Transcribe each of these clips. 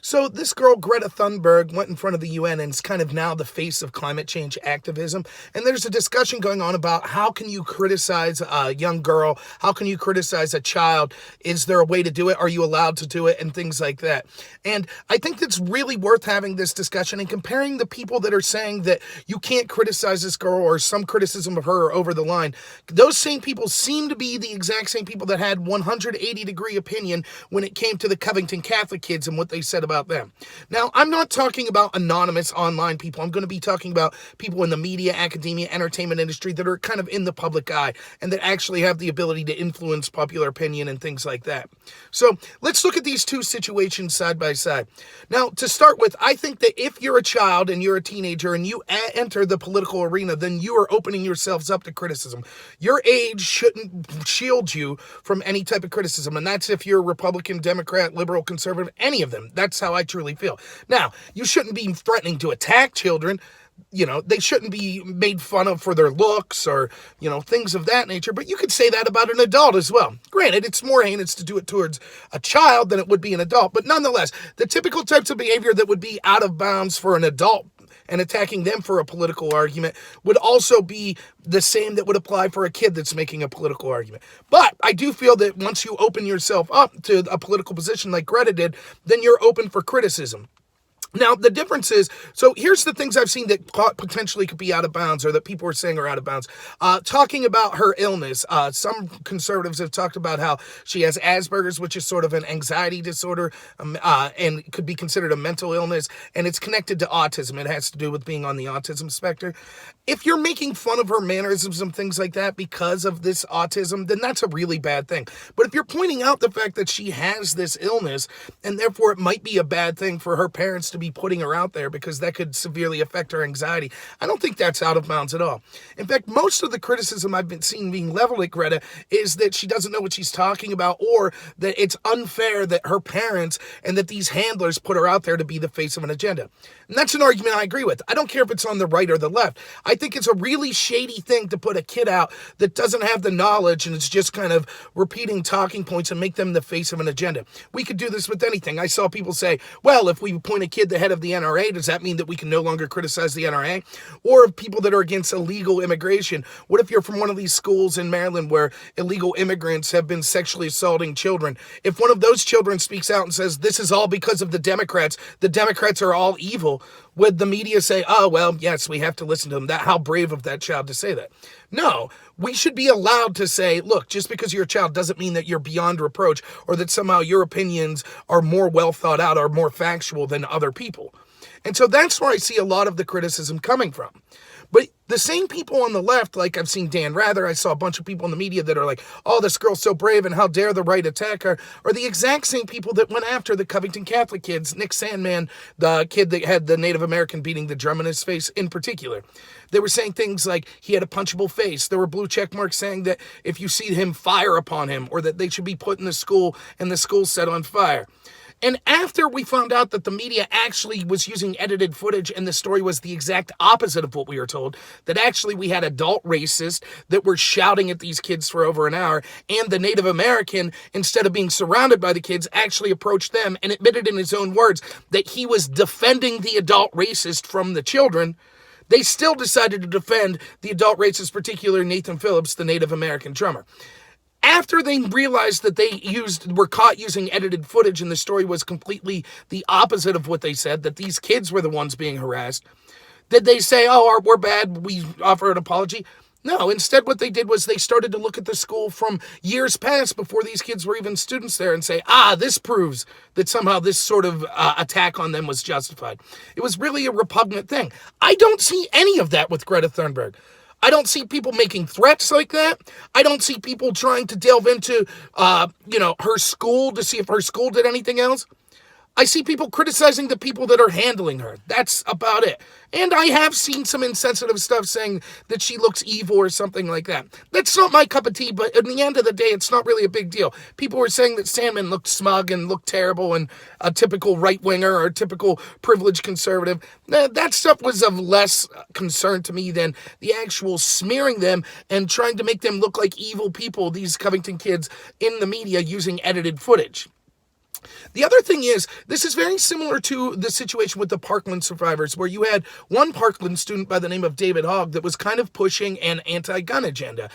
So this girl, Greta Thunberg, went in front of the UN and is kind of now the face of climate change activism. And there's a discussion going on about how can you criticize a young girl? How can you criticize a child? Is there a way to do it? Are you allowed to do it? And things like that. And I think it's really worth having this discussion and comparing the people that are saying that you can't criticize this girl or some criticism of her are over the line. Those same people seem to be the exact same people that had 180-degree opinion when it came to the Covington Catholic kids and what they said about them. Now, I'm not talking about anonymous online people. I'm going to be talking about people in the media, academia, entertainment industry that are kind of in the public eye and that actually have the ability to influence popular opinion and things like that. So let's look at these two situations side by side. Now, to start with, I think that if you're a child and you're a teenager and you enter the political arena, then you are opening yourselves up to criticism. Your age shouldn't shield you from any type of criticism, and that's if you're Republican, Democrat, liberal, conservative, any of them. That's how I truly feel. Now, you shouldn't be threatening to attack children. They shouldn't be made fun of for their looks or, things of that nature. But you could say that about an adult as well. Granted, it's more heinous to do it towards a child than it would be an adult. But nonetheless, the typical types of behavior that would be out of bounds for an adult and attacking them for a political argument would also be the same that would apply for a kid that's making a political argument. But I do feel that once you open yourself up to a political position like Greta did, then you're open for criticism. Now, the difference is, so here's the things I've seen that potentially could be out of bounds or that people are saying are out of bounds. Talking about her illness, some conservatives have talked about how she has Asperger's, which is sort of an anxiety disorder and could be considered a mental illness, and it's connected to autism. It has to do with being on the autism spectrum. If you're making fun of her mannerisms and things like that because of this autism, then that's a really bad thing. But if you're pointing out the fact that she has this illness, and therefore it might be a bad thing for her parents to be putting her out there because that could severely affect her anxiety, I don't think that's out of bounds at all. In fact, most of the criticism I've been seeing being leveled at Greta is that she doesn't know what she's talking about, or that it's unfair that her parents and that these handlers put her out there to be the face of an agenda. And that's an argument I agree with. I don't care if it's on the right or the left. I think it's a really shady thing to put a kid out that doesn't have the knowledge and it's just kind of repeating talking points and make them the face of an agenda. We could do this with anything. I saw people say, well, if we appoint a kid the head of the NRA, does that mean that we can no longer criticize the NRA? Or people that are against illegal immigration. What if you're from one of these schools in Maryland where illegal immigrants have been sexually assaulting children? If one of those children speaks out and says, this is all because of the Democrats are all evil, would the media say, oh, well, yes, we have to listen to them? How brave of that child to say that. No, we should be allowed to say, look, just because you're a child doesn't mean that you're beyond reproach or that somehow your opinions are more well thought out or more factual than other people. And so that's where I see a lot of the criticism coming from. But the same people on the left, like I've seen Dan Rather, I saw a bunch of people in the media that are like, oh, this girl's so brave and how dare the right attack her, are the exact same people that went after the Covington Catholic kids, Nick Sandman, the kid that had the Native American beating the drum in his face in particular. They were saying things like he had a punchable face. There were blue check marks saying that if you see him, fire upon him, or that they should be put in the school and the school set on fire. And after we found out that the media actually was using edited footage and the story was the exact opposite of what we were told, that actually we had adult racists that were shouting at these kids for over an hour, and the Native American, instead of being surrounded by the kids, actually approached them and admitted in his own words that he was defending the adult racist from the children, they still decided to defend the adult racist, particularly Nathan Phillips, the Native American drummer. After they realized that they were caught using edited footage and the story was completely the opposite of what they said, that these kids were the ones being harassed, did they say, oh, we're bad, we offer an apology? No, instead what they did was they started to look at the school from years past before these kids were even students there and say, this proves that somehow this sort of attack on them was justified. It was really a repugnant thing. I don't see any of that with Greta Thunberg. I don't see people making threats like that. I don't see people trying to delve into, her school to see if her school did anything else. I see people criticizing the people that are handling her. That's about it. And I have seen some insensitive stuff saying that she looks evil or something like that. That's not my cup of tea, but in the end of the day, it's not really a big deal. People were saying that Sandman looked smug and looked terrible and a typical right-winger or a typical privileged conservative. That stuff was of less concern to me than the actual smearing them and trying to make them look like evil people, these Covington kids, in the media using edited footage. The other thing is, this is very similar to the situation with the Parkland survivors, where you had one Parkland student by the name of David Hogg that was kind of pushing an anti-gun agenda.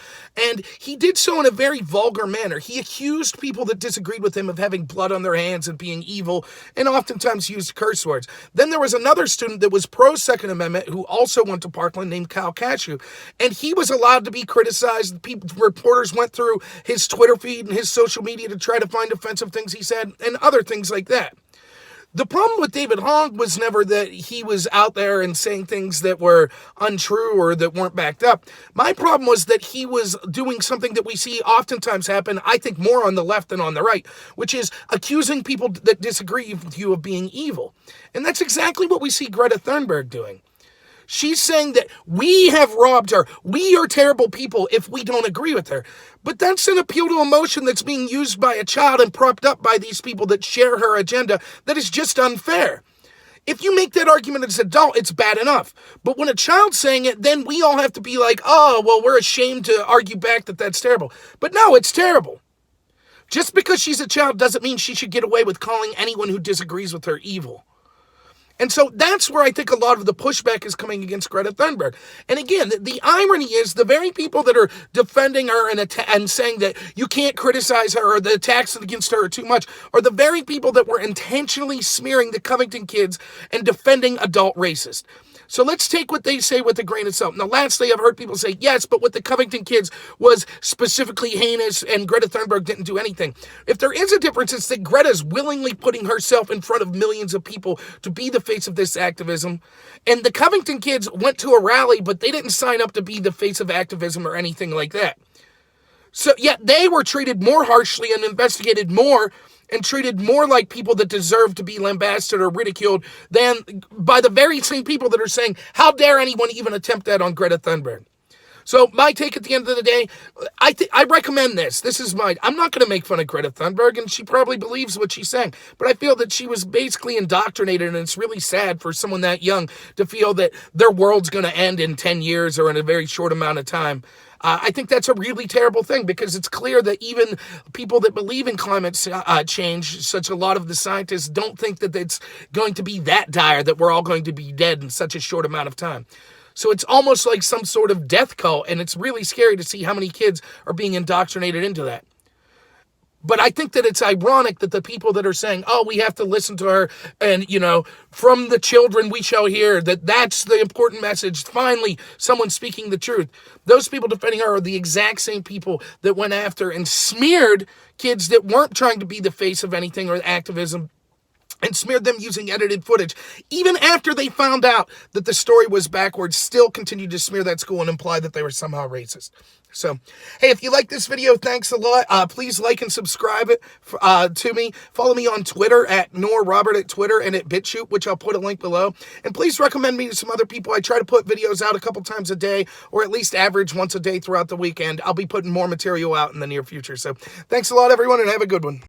And he did so in a very vulgar manner. He accused people that disagreed with him of having blood on their hands and being evil, and oftentimes used curse words. Then there was another student that was pro-Second Amendment who also went to Parkland named Kyle Cashew, and he was allowed to be criticized. Reporters went through his Twitter feed and his social media to try to find offensive things he said, and other things like that. The problem with David Hogg was never that he was out there and saying things that were untrue or that weren't backed up. My problem was that he was doing something that we see oftentimes happen, I think more on the left than on the right, which is accusing people that disagree with you of being evil. And that's exactly what we see Greta Thunberg doing. She's saying that we have robbed her. We are terrible people if we don't agree with her. But that's an appeal to emotion that's being used by a child and propped up by these people that share her agenda that is just unfair. If you make that argument as an adult, it's bad enough. But when a child's saying it, then we all have to be like, oh, well, we're ashamed to argue back that that's terrible. But no, it's terrible. Just because she's a child doesn't mean she should get away with calling anyone who disagrees with her evil. And so that's where I think a lot of the pushback is coming against Greta Thunberg. And again, the irony is the very people that are defending her and saying that you can't criticize her or the attacks against her are too much are the very people that were intentionally smearing the Covington kids and defending adult racists. So let's take what they say with a grain of salt. Now, lastly, I've heard people say, yes, but what the Covington kids was specifically heinous and Greta Thunberg didn't do anything. If there is a difference, it's that Greta's willingly putting herself in front of millions of people to be the face of this activism. And the Covington kids went to a rally, but they didn't sign up to be the face of activism or anything like that. So yet they were treated more harshly and investigated more and treated more like people that deserve to be lambasted or ridiculed than by the very same people that are saying, how dare anyone even attempt that on Greta Thunberg? So my take at the end of the day, I recommend this. This is mine. I'm not going to make fun of Greta Thunberg, and she probably believes what she's saying. But I feel that she was basically indoctrinated, and it's really sad for someone that young to feel that their world's going to end in 10 years or in a very short amount of time. I think that's a really terrible thing because it's clear that even people that believe in climate change, such a lot of the scientists, don't think that it's going to be that dire, that we're all going to be dead in such a short amount of time. So it's almost like some sort of death cult, and it's really scary to see how many kids are being indoctrinated into that. But I think that it's ironic that the people that are saying, oh, we have to listen to her and, from the children we shall hear, that's the important message. Finally, someone speaking the truth. Those people defending her are the exact same people that went after and smeared kids that weren't trying to be the face of anything or activism and smeared them using edited footage. Even after they found out that the story was backwards, still continued to smear that school and imply that they were somehow racist. So, hey, if you like this video, thanks a lot. Please like and subscribe to me. Follow me on Twitter at NorRobert at Twitter and at BitChute, which I'll put a link below. And please recommend me to some other people. I try to put videos out a couple times a day, or at least average once a day throughout the weekend. I'll be putting more material out in the near future. So, thanks a lot, everyone, and have a good one.